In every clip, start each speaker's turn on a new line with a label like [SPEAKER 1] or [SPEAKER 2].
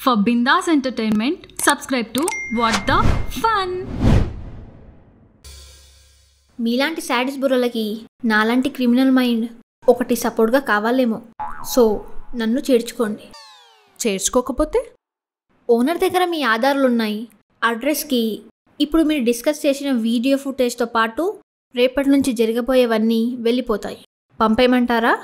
[SPEAKER 1] For Bindas Entertainment, subscribe to What the Fun.
[SPEAKER 2] మీలాంటి sadist బుర్రలకి నాలాంటి criminal mind ఒకటి సపోర్ట్గా కావాలేమో. సో నన్ను చేర్చుకోండి.
[SPEAKER 3] చేర్చుకోకపోతే
[SPEAKER 2] ఓనర్ దగ్గర మీ ఆధారాలు ఉన్నాయి. అడ్రస్కి ఇప్పుడు మీరు డిస్కస్ చేసిన వీడియో ఫుటేజ్తో పాటు రేపటి నుంచి జరగబోయేవన్నీ వెళ్ళిపోతాయి. పంపేయమంటారా?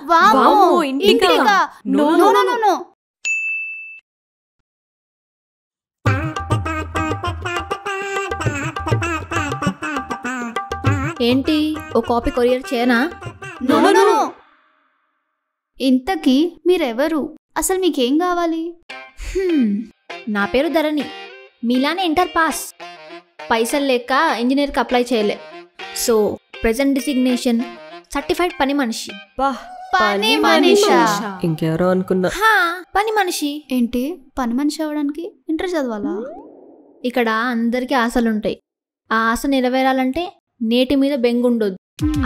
[SPEAKER 2] ఏంటి ఓ కాపీ కొరియర్ చేయనా?
[SPEAKER 4] ఇంతకీ మీరెవరు? అసలు మీకేం కావాలి?
[SPEAKER 2] నా పేరు ధరణి. మీలానే ఇంటర్ పాస్. పైసలు లేక ఇంజనీర్కి అప్లై చేయలే. సో ప్రెజెంట్ డిసిగ్నేషన్ సర్టిఫైడ్ పని మనిషి.
[SPEAKER 4] పని మనిషా?
[SPEAKER 3] ఇంకెవరో అనుకున్నా.
[SPEAKER 2] పని మనిషి.
[SPEAKER 4] ఏంటి పని మనిషి అవ్వడానికి ఇంటర్ చదవాలా?
[SPEAKER 2] ఇక్కడ అందరికీ ఆశలుంటాయి. ఆ ఆశ నెరవేరాలంటే నేటి మీద బెంగ ఉండొద్దు.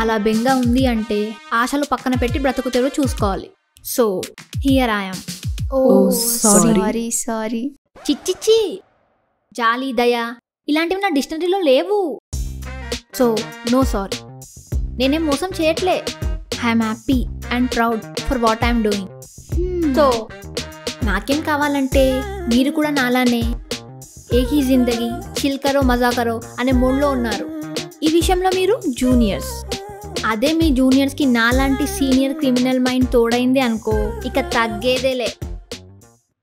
[SPEAKER 2] అలా బెంగ ఉంది అంటే ఆశలు పక్కన పెట్టి బ్రతుకు తెరువు చూసుకోవాలి. So here I am.
[SPEAKER 4] Sorry.
[SPEAKER 2] చిచ్చిచ్చి జాలి దయ ఇలాంటివి నా డిక్షనరీలో లేవు. So no sorry. నేనేం మోసం చేయట్లే. I'm happy and proud for what I'm doing. So నాకేం కావాలంటే మీరు కూడా నాలానే ఏకీ జిందగీ చిల్కరో మజాకరో అనే మూడ్లో ఉన్నారు. ఈ విషయంలో మీరు జూనియర్స్. అదే మీ జూనియర్స్కి నాలాంటి సీనియర్ క్రిమినల్ మైండ్ తోడైంది అనుకో, ఇక తగ్గేదేలే.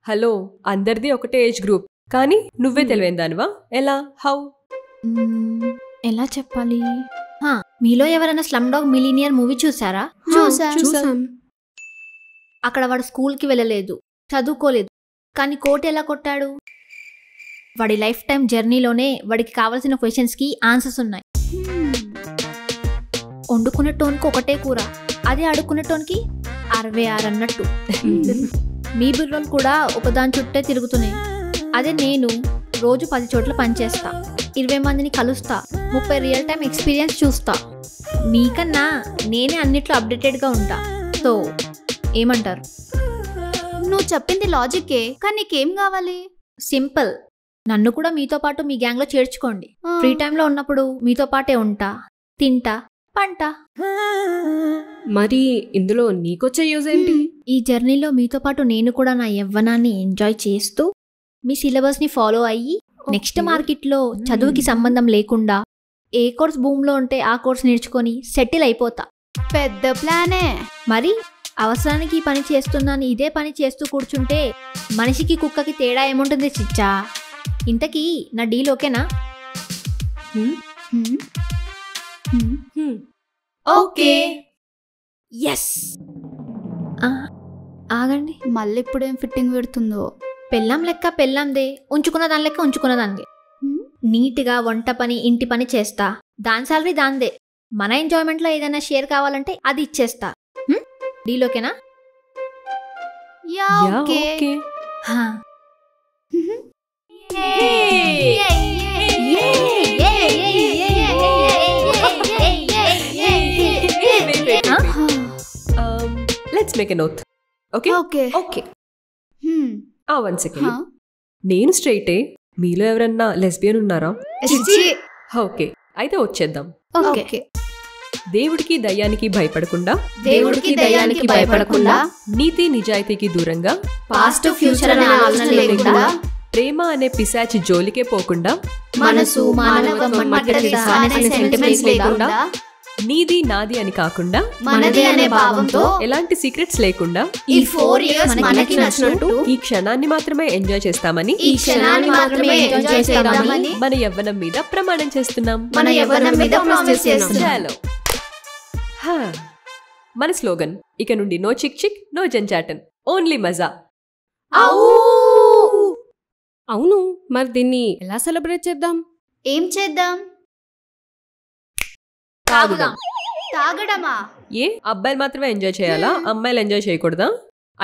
[SPEAKER 3] హలో, అందరిది ఒకటే ఏజ్ గ్రూప్, కానీ నువ్వే తెలివైన దానివా? ఎలా? హౌ?
[SPEAKER 2] ఎలా చెప్పాలి? మీలో ఎవరైనా స్లమ్ డాగ్ మిలీనియర్ మూవీ చూసారా?
[SPEAKER 4] చూసాం.
[SPEAKER 2] అక్కడ వాడు స్కూల్కి వెళ్ళలేదు, చదువుకోలేదు, కానీ కోట్ ఎలా కొట్టాడు? వాడి లైఫ్ టైం జర్నీలోనే వాడికి కావాల్సిన క్వశ్చన్స్కి ఆన్సర్స్ ఉన్నాయి. వండుకునే టోన్కి ఒకటే కూర, అదే అడుక్కునే టోన్కి 66 అన్నట్టు. మీ బుర్రలు కూడా ఒకదాని చుట్టే తిరుగుతున్నాయి. అదే నేను రోజు 10 చోట్ల పనిచేస్తా, 20 మందిని కలుస్తా, 30 రియల్ టైం ఎక్స్పీరియన్స్ చూస్తా. మీకన్నా నేనే అన్నిట్లో అప్డేటెడ్గా ఉంటా. సో ఏమంటారు?
[SPEAKER 4] నువ్వు చెప్పింది లాజిక్కే, కానీ నీకేం కావాలి?
[SPEAKER 2] సింపుల్. నన్ను కూడా మీతో పాటు మీ గ్యాంగ్లో చేర్చుకోండి. ఫ్రీ టైంలో ఉన్నప్పుడు మీతో పాటే ఉంటా, తింటా, పంట.
[SPEAKER 3] మరి ఇందులో నీకొచ్చే యూజ్ ఏంటి?
[SPEAKER 2] ఈ జర్నీలో మీతో పాటు నేను కూడా నా యవ్వనాన్ని ఎంజాయ్ చేస్తూ మీ సిలబస్ని ఫాలో అయ్యి నెక్స్ట్ మార్కెట్లో చదువుకి సంబంధం లేకుండా ఏ కోర్స్ భూమిలో ఉంటే ఆ కోర్స్ నేర్చుకొని సెటిల్ అయిపోతా.
[SPEAKER 4] పెద్ద ప్లానే.
[SPEAKER 2] మరి అవసరానికి ఈ పని చేస్తున్నాను, ఇదే పని చేస్తూ కూర్చుంటే మనిషికి కుక్కకి తేడా ఏముంటుంది చిచ్చా? ఇంతకీ నా డీల్ ఓకేనా?
[SPEAKER 4] ఓకే.
[SPEAKER 2] ఎస్. ఆగండి,
[SPEAKER 4] మళ్ళీ ఇప్పుడేం ఫిట్టింగ్ పెడుతుందో.
[SPEAKER 2] పెళ్ళాం లెక్క పెళ్ళాందే, ఉంచుకున్న దాని లెక్క ఉంచుకున్న దాన్ని. నీట్గా వంట పని ఇంటి పని చేస్తా, దాని సాలరీ దాందే. మన ఎంజాయ్మెంట్లో ఏదైనా షేర్ కావాలంటే అది ఇచ్చేస్తా. డీల్ ఓకేనా?
[SPEAKER 4] Okay.
[SPEAKER 3] Let's make a note. Okay
[SPEAKER 4] okay.
[SPEAKER 3] Okay. 1 second. నేను స్ట్రైటే, మీలో ఎవరన్నా లెస్బియన్ ఉన్నారా? ఓకే, అయితే వచ్చేద్దాం.
[SPEAKER 4] ఓకే.
[SPEAKER 3] దేవుడికి దయ్యానికి
[SPEAKER 4] భయపడకుండా
[SPEAKER 3] నీతి నిజాయితీకి దూరంగా
[SPEAKER 4] పాస్ట్ ఫ్యూచర్ అనే ఆలోచన లేకుండా
[SPEAKER 3] ప్రేమ అనే పిశాచి జోలికే పోకుండా
[SPEAKER 4] మనసు మానవత్వం అనే సెంటిమెంట్స్ లేకుండా
[SPEAKER 3] నీది నాది అని కాకుండా
[SPEAKER 4] మనది అనే భావంతో
[SPEAKER 3] ఎలాంటి సీక్రెట్స్ లేకుండా
[SPEAKER 4] ఈ 4 ఇయర్స్ మనకి నచ్చినట్టు
[SPEAKER 3] ఈ క్షణాన్ని మాత్రమే ఎంజాయ్ చేస్తామని మన యవ్వనం మీద ప్రమాణం చేస్తున్నాం. చాలో. మన స్లోగన్ ఇక నుండి నో చిక్ చిక్, నో జంజాటన్, ఓన్లీ మజా.
[SPEAKER 5] అవును, మరి దీన్ని ఎలా సెలబ్రేట్ చేద్దాం?
[SPEAKER 4] ఏం చేద్దాం? తాగడమా?
[SPEAKER 3] ఏ అబ్బాయిలు మాత్రమే ఎంజాయ్ చేయాలా? అమ్మాయిలు ఎంజాయ్ చేయకూడదా?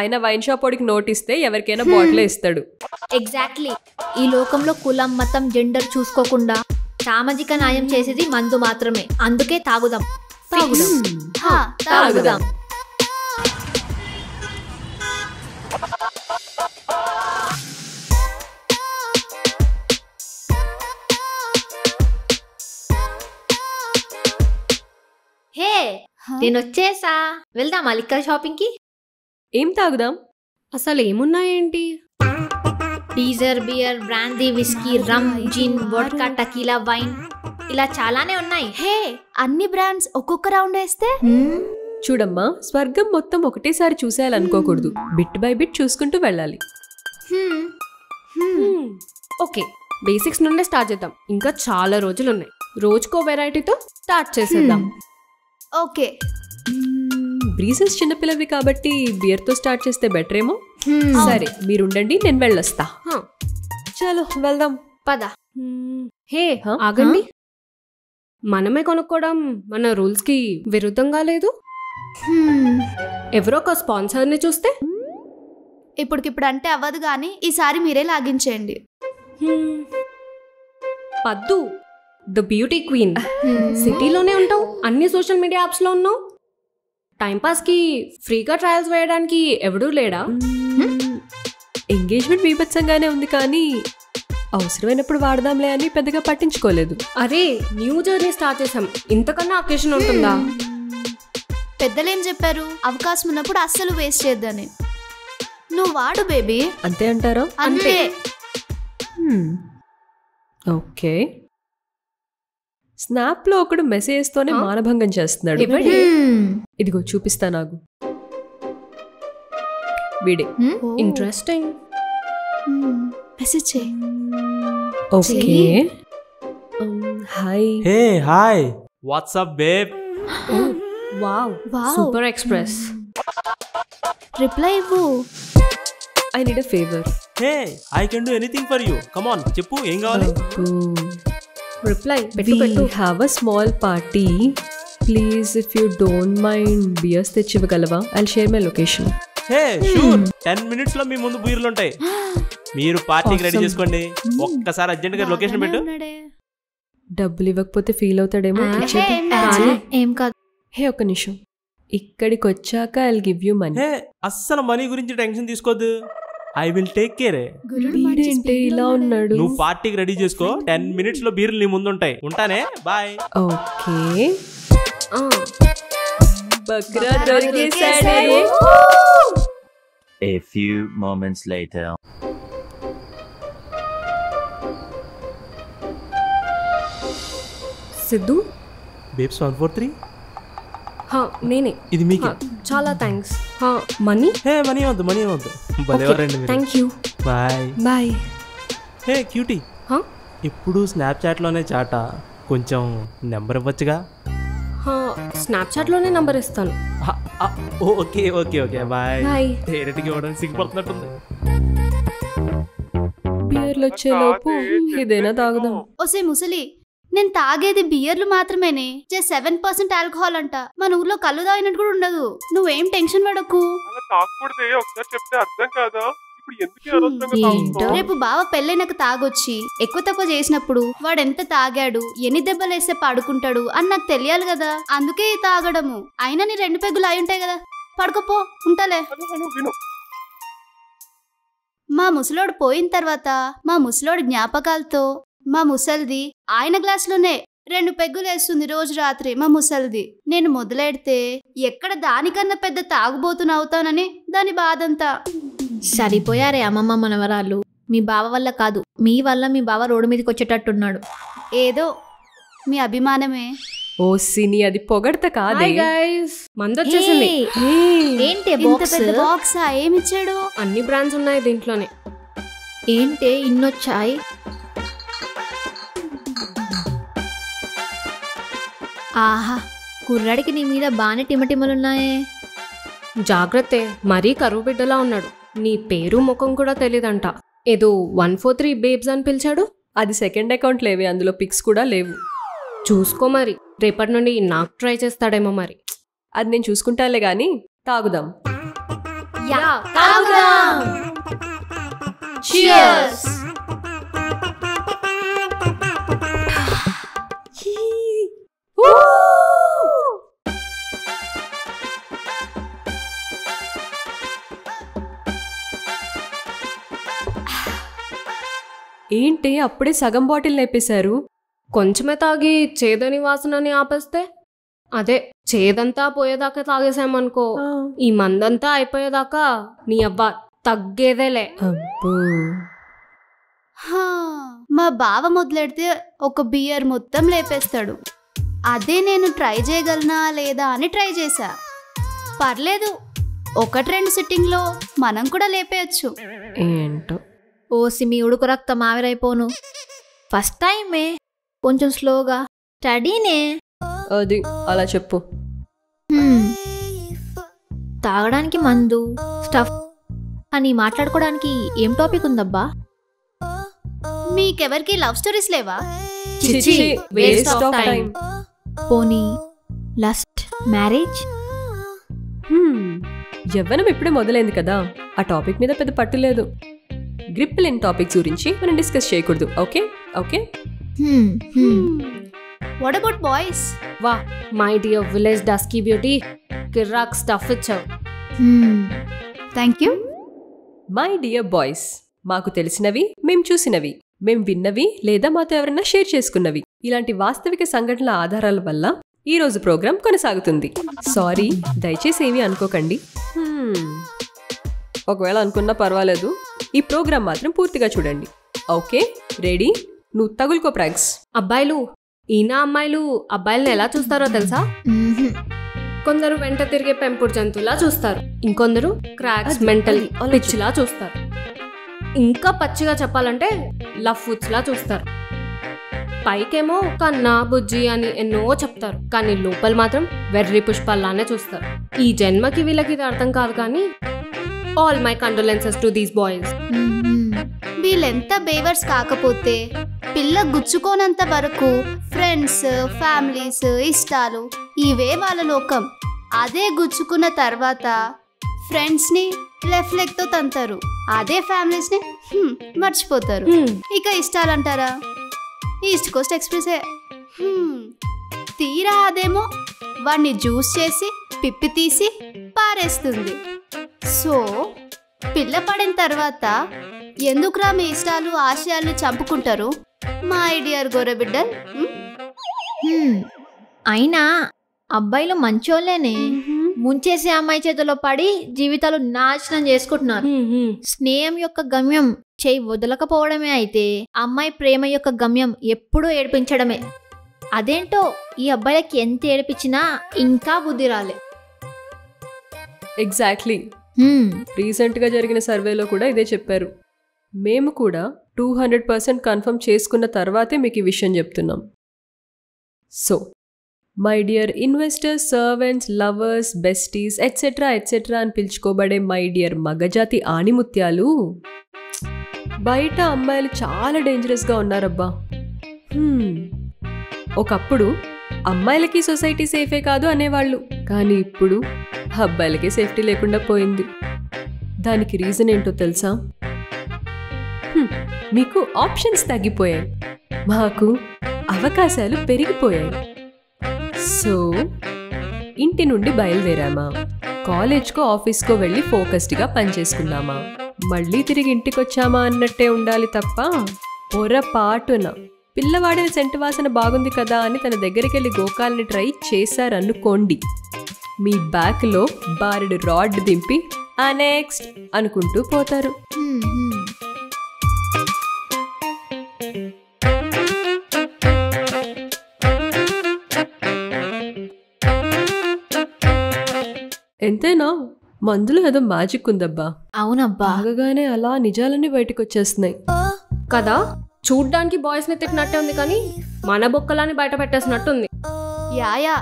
[SPEAKER 3] అయినా వైన్ షాప్ వాడికి నోటిస్తే ఎవరికైనా బాటిల్ ఇస్తాడు.
[SPEAKER 2] ఎగ్జాక్ట్లీ. ఈ లోకంలో కులం మతం జెండర్ చూసుకోకుండా సామాజిక న్యాయం చేసేది మందు మాత్రమే. అందుకే తాగుదాం. నేను వచ్చేసా. వెళ్దామా లిక్కర్ షాపింగ్ కి?
[SPEAKER 3] ఏం తాగుదాం?
[SPEAKER 5] అసలు ఏమున్నాయేంటి?
[SPEAKER 2] డీజర్, బియర్, బ్రాందీ, విస్కీ, రమ్, జిన్, వోడ్కా, టకీలా, వైన్ ఇలా చాలానే ఉన్నాయి.
[SPEAKER 4] హే, అన్ని బ్రాండ్స్ ఒక్కొక్క రౌండ్ వేస్తే
[SPEAKER 3] చూడమ్మా, స్వర్గం మొత్తం ఒకటేసారి చూసేయాలనుకోకూడదు. బిట్ బై బిట్ చూసుకుంటూ వెళ్ళాలి.
[SPEAKER 5] ఓకే, బేసిక్స్ నుండే స్టార్ట్ చేద్దాం. ఇంకా చాలా రోజులు ఉన్నాయి. రోజుకో వెరైటీతో స్టార్ట్ చేసేద్దాం.
[SPEAKER 4] ఓకే.
[SPEAKER 3] బ్రీసెస్ చిన్నపిల్లవి కాబట్టి బియర్ తో స్టార్ట్ చేస్తే బెటర్ ఏమో. సరే, మీరుండండి, నేను వెళ్ళొస్తా. చలో వెళ్దాం.
[SPEAKER 2] పద.
[SPEAKER 5] హే, ఆగండి. మనమే కొనుక్కోవడం మన రూల్స్ కి విరుద్ధంగా లేదు? ఎవరో ఒక స్పాన్సర్ ని చూస్తే?
[SPEAKER 4] ఇప్పటికిప్పుడు అంటే అవ్వదు కానీ ఈసారి మీరే లాగించేయండి.
[SPEAKER 5] పద్దు, ద బ్యూటీ క్వీన్. సిటీలోనే ఉంటావు, అన్ని సోషల్ మీడియా యాప్స్ లో ఉన్నావు. టైంపాస్ కి ఫ్రీగా ట్రయల్స్ వేయడానికి ఎవడూ లేడా?
[SPEAKER 3] ఎంగేజ్మెంట్ బీభత్సంగానే ఉంది కానీ అవసరమైనప్పుడు వాడదాంలే అని పెద్దగా పట్టించుకోలేదు.
[SPEAKER 5] అరే, న్యూ జర్నీ స్టార్ట్ చేసాం, ఇంతకన్నా అకేషన్ ఉంటుందా?
[SPEAKER 4] పెద్దలేం చెప్పారు, అవకాశం ఉన్నప్పుడు అస్సలు వేస్ట్ చేద్దని. నువ్వు వాడు బేబీ.
[SPEAKER 3] అంతే అంటారా?
[SPEAKER 4] అంతే.
[SPEAKER 3] ఓకే. స్నాప్ లో ఒకడు మెసేజ్ తోనే మానభంగం చేస్తున్నాడు. ఇదిగో చూపిస్తా నాకు. వీడే.
[SPEAKER 5] ఇంట్రెస్టింగ్.
[SPEAKER 4] మెసేజ్ చేయి.
[SPEAKER 3] Okay. Hi.
[SPEAKER 6] Hey hi, WhatsApp babe.
[SPEAKER 5] Wow,
[SPEAKER 4] wow.
[SPEAKER 5] Super express.
[SPEAKER 4] Reply ఇవ్వు.
[SPEAKER 3] I need a favour.
[SPEAKER 6] Hey, I can do anything for you. Come on, చెప్పు ఏం కావాలి?
[SPEAKER 5] Reply
[SPEAKER 3] We have a small party. Please, if you don't mind, beers తెచ్చివ్వగలవా? I'll share my location.
[SPEAKER 6] Hey sure, 10 minutes లో మీ ముందు బీర్లు ఉంటాయి. మీరు పార్టీకి ready చేసుకోండి. ఒక్కసారి అర్జెంట్ గా లొకేషన్ పెట్టు.
[SPEAKER 3] డబ్బులు ఇవ్వకపోతే ఫీల్ అవుతాడేమో.
[SPEAKER 2] ఏం కాదు.
[SPEAKER 3] హే, ఒక్క నిమిషం. ఇక్కడికి వచ్చాక I'll give you money.
[SPEAKER 6] హే, అస్సలు మనీ గురించి టెన్షన్ తీసుకోవద్దు. I will take care.
[SPEAKER 3] వీడేంటి ఇలా ఉన్నాడు?
[SPEAKER 6] నువ్వు పార్టీకి రెడీ చేసుకో. 10 minutes లో బీర్లు నీ ముందు ఉంటాయి. ఉంటానే, బాయ్.
[SPEAKER 3] ఓకే. బక్రా దొరికేసాడే.
[SPEAKER 7] A few moments later.
[SPEAKER 5] Siddhu.
[SPEAKER 6] Babes 143.
[SPEAKER 5] నేనే.
[SPEAKER 6] ఇది మీకు.
[SPEAKER 5] చాలా థ్యాంక్స్. మనీ?
[SPEAKER 6] హే, మనీ వద్దు, మనీ వద్దు. బలేవారండి మీరు.
[SPEAKER 5] Thank you.
[SPEAKER 6] Bye
[SPEAKER 5] bye.
[SPEAKER 6] Hey cutie, ఇప్పుడు స్నాప్చాట్ లోనే చాటా, కొంచెం నెంబర్ ఇవ్వచ్చుగా?
[SPEAKER 5] స్నాప్చాట్ లోనే నంబర్ ఇస్తాను.
[SPEAKER 6] Okay okay okay, bye.
[SPEAKER 5] Bye.
[SPEAKER 6] Direct గా ఇవ్వడానికి సిగ్గుపడుతున్నట్టుంది.
[SPEAKER 3] బియర్లు వచ్చే లోపు ఇదేనా తాగుదాం.
[SPEAKER 4] ఓసే ముసలి, నేను తాగేది బియర్లు మాత్రమేనే. 7% ఆల్కహాల్ అంట. మన ఊర్లో కళ్ళు తాగినట్టు కూడా ఉండదు. నువ్వేం టెన్షన్ పడకు. రేపు బావ పెళ్ళైనాక తాగొచ్చి ఎక్కువ తక్కువ చేసినప్పుడు వాడెంత తాగాడు, ఎన్ని దెబ్బలేస్తే పడుకుంటాడు అని నాకు తెలియాలి కదా. అందుకే ఈ తాగడము. అయినా నీ 2 పెగ్గులు అయి ఉంటాయి కదా. పడుకోపో, ఉంటాలే. మా ముసలోడు పోయిన తర్వాత మా ముసలోడి జ్ఞాపకాలతో మా ముసల్ది ఆయన గ్లాసులోనే 2 పెగ్గులు వేస్తుంది రోజు రాత్రి. మా ముసల్ది నేను మొదలెడితే ఎక్కడ దానికన్నా పెద్ద తాగుబోతున్న అవుతానని దాని బాధంతా.
[SPEAKER 2] సరిపోయారే అమ్మమ్మ మనవరాళ్ళు. మీ బావ వల్ల కాదు, మీ వల్ల మీ బావ రోడ్డు మీదకి వచ్చేటట్టున్నాడు.
[SPEAKER 4] ఏదో మీ అభిమానమే.
[SPEAKER 3] ఓ సిని, అది పొగడత కాదే.
[SPEAKER 5] మందు వచ్చేసింది.
[SPEAKER 2] ఏంటి
[SPEAKER 4] ఇంత పెద్ద బాక్సా? ఏమిచ్చాడు?
[SPEAKER 5] అన్ని బ్రాండ్స్ ఉన్నాయి దీంట్లోనే.
[SPEAKER 2] ఏంటి ఇన్నొచ్చాయి? ఆహా, కుర్రాడికి నీ మీద బాగానే టిమటిమలున్నాయే.
[SPEAKER 5] జాగ్రత్తే, మరీ కరువు బిడ్డలా ఉన్నాడు. నీ పేరు ముఖం కూడా తెలీదంట. ఏదో 143 బేబ్స్ అని పిలిచాడు.
[SPEAKER 3] అది సెకండ్ అకౌంట్ లేవే, అందులో పిక్స్ కూడా లేవు.
[SPEAKER 5] చూసుకో మరి, రేపటి నుండి నాకు ట్రై చేస్తాడేమో మరి.
[SPEAKER 3] అది నేను చూసుకుంటాలే గాని తాగుదాం.
[SPEAKER 2] Cheers!
[SPEAKER 3] ఏంటి అప్పుడే సగం బాటిల్ లేపేశారు?
[SPEAKER 5] కొంచెమే తాగి చేదని వాసనని ఆపేస్తే అదే చేదంతా పోయేదాకా తాగేసామనుకో, ఈ మందంతా అయిపోయేదాకా నీ అబ్బా తగ్గేదేలే.
[SPEAKER 3] అబ్బో,
[SPEAKER 4] హా, మా బావ మొదలెడితే ఒక బియర్ మొత్తం లేపేస్తాడు. అదే నేను ట్రై చేయగలనా లేదా అని ట్రై చేశా. పర్లేదు, 1-2 సిట్టింగ్లో మనం కూడా లేపేయచ్చు.
[SPEAKER 3] ఏంటో.
[SPEAKER 2] ఓసి మీ ఉడుకు రక్తం ఆవిరైపోను. ఫస్ట్ టైమే, కొంచెం స్లోగా స్టడీనే.
[SPEAKER 3] అది అలా చెప్పు.
[SPEAKER 2] తాగడానికి మందు, స్టఫ్ అని మాట్లాడుకోవడానికి ఏం టాపిక్ ఉందబ్బా?
[SPEAKER 4] మీకెవరికి లవ్ స్టోరీస్ లేవా?
[SPEAKER 3] చిచి, వేస్ట్ ఆఫ్ టైం.
[SPEAKER 2] పోనీ లస్ట్, మ్యారేజ్?
[SPEAKER 3] యవ్వనం ఇప్పుడే మొదలైంది కదా, ఆ టాపిక్ మీద పెద్ద పట్టు లేదు. గ్రిప్ లేని టాపిక్స్ గురించి మనం డిస్కస్ చేయకూడదు. Okay okay.
[SPEAKER 4] What about boys?
[SPEAKER 5] వా my dear village dusky beauty, కిర్రాక్ స్టఫ్ ఇచ్చావు.
[SPEAKER 4] Thank you.
[SPEAKER 3] My dear boys, మాకు తెలిసినవి, మేం చూసినవి, మేం విన్నవి లేదా మాతో ఎవరైనా షేర్ చేసుకున్నవి, ఇలాంటి వాస్తవిక సంఘటనల ఆధారాల వల్ల ఈ రోజు ప్రోగ్రాం కొనసాగుతుంది. సారీ, దయచేసి ఏమీ అనుకోకండి. ఒకవేళ అనుకున్నా పర్వాలేదు, ఈ ప్రోగ్రాం మాత్రం పూర్తిగా చూడండి. Okay, ready? నువ్వు తగులుకో ప్రాంక్స్.
[SPEAKER 5] అబ్బాయిలు, ఈయన అమ్మాయిలు అబ్బాయిలను ఎలా చూస్తారో తెలుసా? కొందరు వెంట తిరిగే పెంపుడు జంతువులా చూస్తారు, ఇంకొందరు క్రాక్స్, మెంటల్ పిచ్చిలా చూస్తారు, ఇంకా పచ్చిగా చెప్పాలంటే లవ్ ఫుడ్స్ లా చూస్తారు. పైకేమో కన్నా బుజ్జి అని ఎన్నో చెప్తారు, కానీ లోపల మాత్రం వెర్రి పుష్పాల్లానే చూస్తారు. ఈ జన్మకి వీళ్ళకి ఇది అర్థం కాదు, కానీ all my condolences to these boys.
[SPEAKER 4] వీళ్ళెంత బేవర్స్ కాకపోతే పిల్ల గుచ్చుకోనంత వరకు ఫ్రెండ్స్, ఫ్యామిలీస్, ఇష్టాలు ఇవే వాళ్ళ లోకం. అదే గుచ్చుకున్న తర్వాత ఫ్రెండ్స్ని లెఫ్ట్ లెగ్తో తంతారు, అదే ఫ్యామిలీస్ని మర్చిపోతారు. ఇక ఇష్టాలంటారా, ఈస్ట్ కోస్ట్ ఎక్స్ప్రెసే. తీరా అదేమో వాడిని జ్యూస్ చేసి పిప్పి తీసి పారేస్తుంది. సో పిల్ల పడిన తర్వాత ఎందుకురా మీ ఇష్టాలు ఆశయాలు చంపుకుంటారు మా ఐడియర్ గోరబిడ్డల్?
[SPEAKER 2] అయినా అబ్బాయిలు మంచోళ్ళేనే, ముంచేసే అమ్మాయి చేతిలో పడి జీవితాలు నాశనం చేసుకుంటున్నారు. స్నేహం యొక్క గమ్యం చేయి వదలకపోవడమే అయితే అమ్మాయి ప్రేమ యొక్క గమ్యం ఎప్పుడూ ఏడిపించడమే. అదేంటో ఈ అబ్బాయిలకి ఎంత ఏడిపించినా ఇంకా బుద్ధి రాలే.
[SPEAKER 3] ఎగ్జాక్ట్లీ. రీసెంట్గా జరిగిన సర్వేలో కూడా ఇదే చెప్పారు. మేము కూడా 200% కన్ఫర్మ్ చేసుకున్న తర్వాతే మీకు ఈ విషయం చెప్తున్నాం. So my dear investors, servants, lovers, besties etcetera etcetera అని పిలుచుకోబడే మై డియర్ మగజాతి ఆణిముత్యాలు, బయట అమ్మాయిలు చాలా డేంజరస్గా ఉన్నారబ్బా. ఒకప్పుడు అమ్మాయిలకి సొసైటీ సేఫే కాదు అనేవాళ్ళు, కానీ ఇప్పుడు అబ్బాయిలకి సేఫ్టీ లేకుండా పోయింది. దానికి రీజన్ ఏంటో తెలుసా? మీకు ఆప్షన్స్ తగ్గిపోయాయి, మాకు అవకాశాలు పెరిగిపోయాయి. సో ఇంటి నుండి బయలుదేరామా, కాలేజ్కో ఆఫీస్కో వెళ్ళి ఫోకస్డ్గా పనిచేసుకున్నామా, మళ్ళీ తిరిగి ఇంటికి వచ్చామా అన్నట్టే ఉండాలి తప్ప పొరపాటున పిల్లవాడిన సెంటు వాసన బాగుంది కదా అని తన దగ్గరికి వెళ్ళి గోకాల్ని ట్రై చేశారనుకోండి, మీ బ్యాక్లో బారెడు రాడ్ దింపి ఆ నెక్స్ట్ అనుకుంటూ పోతారు. ఎంతైనా మందులో ఏదో మ్యాజిక్ ఉందబ్బా.
[SPEAKER 2] అవునబ్బా,
[SPEAKER 3] బాగానే అలా నిజాలన్నీ బయటకు వచ్చేస్తున్నాయి
[SPEAKER 5] కదా. చూడ్డానికి బాయ్స్ ని తిట్టినట్టే ఉంది, కానీ మన బొక్కలాన్ని బయట పెట్టేసినట్టుంది.
[SPEAKER 4] యాయా,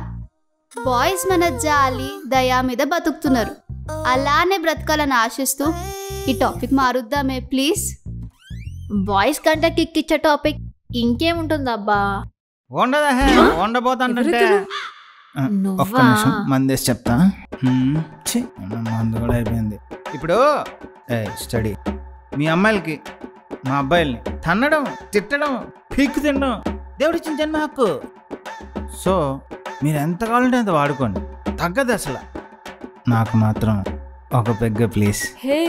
[SPEAKER 4] బాయ్స్ మన జాలి దయా మీద బతుకుతున్నారు. అలానే బ్రతకాలని ఆశిస్తూ ఈ టాపిక్ మారుద్దామే ప్లీజ్.
[SPEAKER 2] బాయ్స్ కంటే కిక్ ఇచ్చే టాపిక్ ఇంకేముంటుందబ్బా?
[SPEAKER 8] ఉండబోతుంటే ఒక్క నిమిషం మందేసి చెప్తా. మందు కూడా అయిపోయింది. ఇప్పుడు స్టడీ, మీ అమ్మాయిలకి మా అబ్బాయిల్ని తన్నడం, తిట్టడం, పీక్కు తినడం దేవుడిచ్చిన జన్మ హక్కు. సో మీరు ఎంత కావాలంటే అంత వాడుకోండి, తగ్గదు అసలు. నాకు మాత్రం ఒక పెగ్గ ప్లీజ్.
[SPEAKER 3] హే,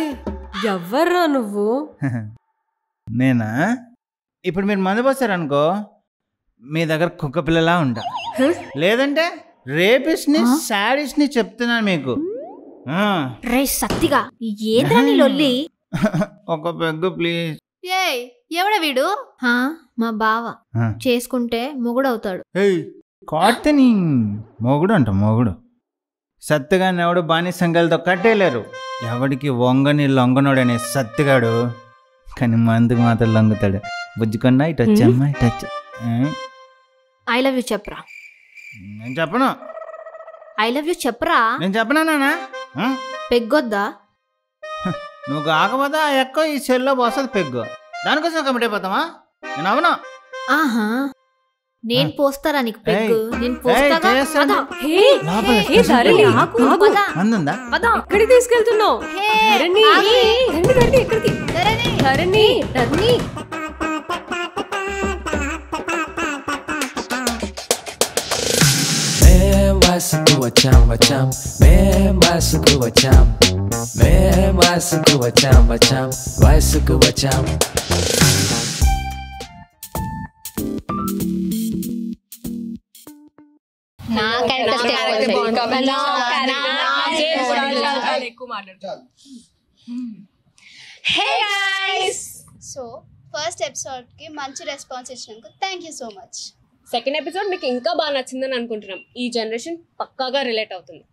[SPEAKER 3] ఎవర్రా నువ్వు?
[SPEAKER 8] నేనా? ఇప్పుడు మీరు మందు పోసారనుకో, మీ దగ్గర కుక్క పిల్లలా ఉంటా, లేదంటే రేపిస్ట్ని శాడిస్ట్ని చెప్తున్నాను మీకు.
[SPEAKER 2] రే సత్తిగా ఏదా నీ లొల్లి?
[SPEAKER 8] ఒక పెగ్గు ప్లీజ్.
[SPEAKER 4] ఏయ్ ఎవడ వీడు?
[SPEAKER 2] హా, మా బావ చేసుకుంటే మొగుడవుతాడు.
[SPEAKER 8] కాడితే నీ మొగుడు అంట మొగుడు. సత్తుగాని ఎవడు బాని సంఘాలతో కట్టేయలేరు. ఎవడికి వంగని లొంగనోడనే సత్తుగాడు కానీ మందుకు మాత్రం లొంగుతాడు. బుజ్జుకున్నా ఇటు వచ్చమ్మా ఇటు వచ్చా.
[SPEAKER 2] ఐ లవ్ యూ చెప్పరా.
[SPEAKER 8] నేను చెప్పను.
[SPEAKER 2] ఐ లవ్ యూ చెప్పరా.
[SPEAKER 8] నేను చెప్పనా నాన్న?
[SPEAKER 2] పెగ్గొద్దా?
[SPEAKER 8] నువ్వు కాకపోతే ఆ ఎక్కో ఈ సెల్లో పోస్తుంది పెగ్గు. దానికోసం కమిట్ అయిపోతామా? నేను అవునా?
[SPEAKER 2] ఆహా, నేను పోస్తారా నీకు పెగ్గు? నేను పోస్తాగా.
[SPEAKER 8] అందుందా?
[SPEAKER 5] ఎక్కడికి తీసుకెళ్తున్నావు? ధరణి
[SPEAKER 9] Masuk wacam, masuk wacam, masuk wacam, masuk wacam.
[SPEAKER 4] So first episode కి మంచి రెస్పాన్స్ ఇచ్చినందుకు thank you so much.
[SPEAKER 5] Second episode మీకు ఇంకా బాగా నచ్చిందని అనుకుంటున్నాం. ఈ జనరేషన్ పక్కాగా రిలేట్ అవుతుంది.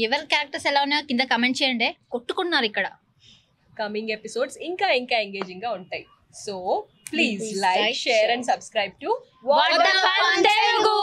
[SPEAKER 1] ఎవరి క్యారెక్టర్స్ ఎలా ఉన్నాయో కింద కమెంట్ చేయండి. కొట్టుకున్నారు ఇక్కడ.
[SPEAKER 5] కమింగ్ ఎపిసోడ్స్ ఇంకా ఎంగేజింగ్ గా ఉంటాయి. So please like, share and subscribe to what the fun Telugu.